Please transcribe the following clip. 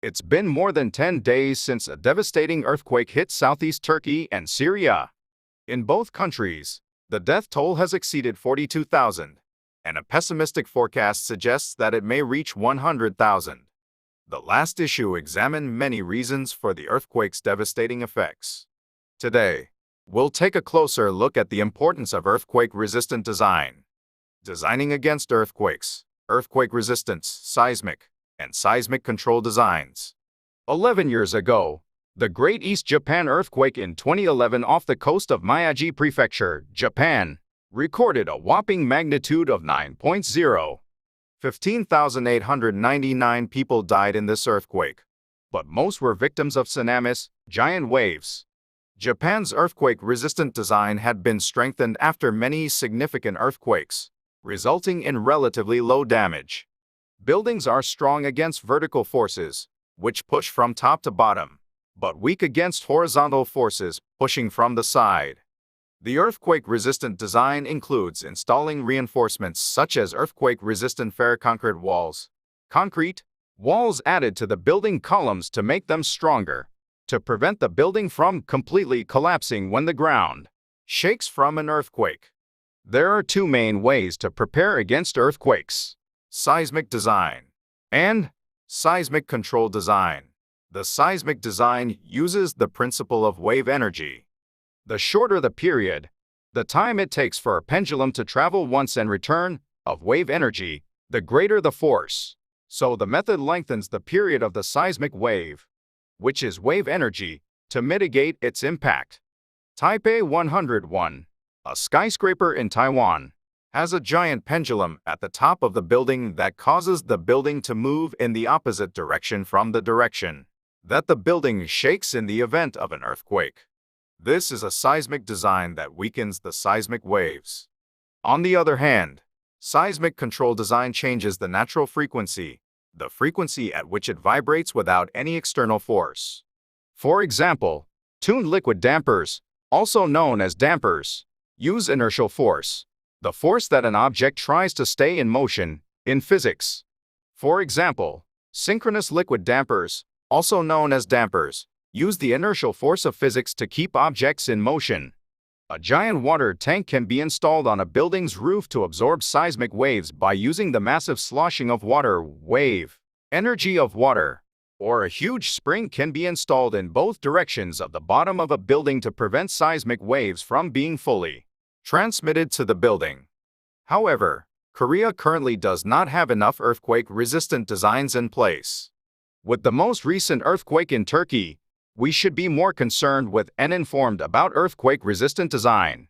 It's been more than 10 days since a devastating earthquake hit southeast Turkey and Syria. In both countries, the death toll has exceeded 42,000, and a pessimistic forecast suggests that it may reach 100,000. The last issue examined many reasons for the earthquake's devastating effects. Today, we'll take a closer look at the importance of earthquake-resistant design. Designing against earthquakes, earthquake resistance, seismic, and seismic control designs. 11 years ago, the Great East Japan earthquake in 2011 off the coast of Miyagi Prefecture, Japan, recorded a whopping magnitude of 9.0. 15,899 people died in this earthquake, but most were victims of tsunamis, giant waves. Japan's earthquake-resistant design had been strengthened after many significant earthquakes, resulting in relatively low damage. Buildings are strong against vertical forces, which push from top to bottom, but weak against horizontal forces, pushing from the side. The earthquake-resistant design includes installing reinforcements such as earthquake-resistant ferroconcrete walls, concrete walls added to the building columns to make them stronger, to prevent the building from completely collapsing when the ground shakes from an earthquake. There are two main ways to prepare against earthquakes: seismic design and seismic control design. The seismic design uses the principle of wave energy. The shorter the period, the time it takes for a pendulum to travel once and return, of wave energy, the greater the force. So the method lengthens the period of the seismic wave, which is wave energy, to mitigate its impact. Taipei 101, a skyscraper in Taiwan, has a giant pendulum at the top of the building that causes the building to move in the opposite direction from the direction that the building shakes in the event of an earthquake. This is a seismic design that weakens the seismic waves. On the other hand, seismic control design changes the natural frequency, the frequency at which it vibrates without any external force. For example, tuned liquid dampers, also known as dampers, use inertial force, the force that an object tries to stay in motion, in physics. For example, synchronous liquid dampers, also known as dampers, use the inertial force of physics to keep objects in motion. A giant water tank can be installed on a building's roof to absorb seismic waves by using the massive sloshing of water wave energy of water. Or a huge spring can be installed in both directions of the bottom of a building to prevent seismic waves from being fully transmitted to the building. However, Korea currently does not have enough earthquake-resistant designs in place. With the most recent earthquake in Turkey, we should be more concerned with and informed about earthquake-resistant design.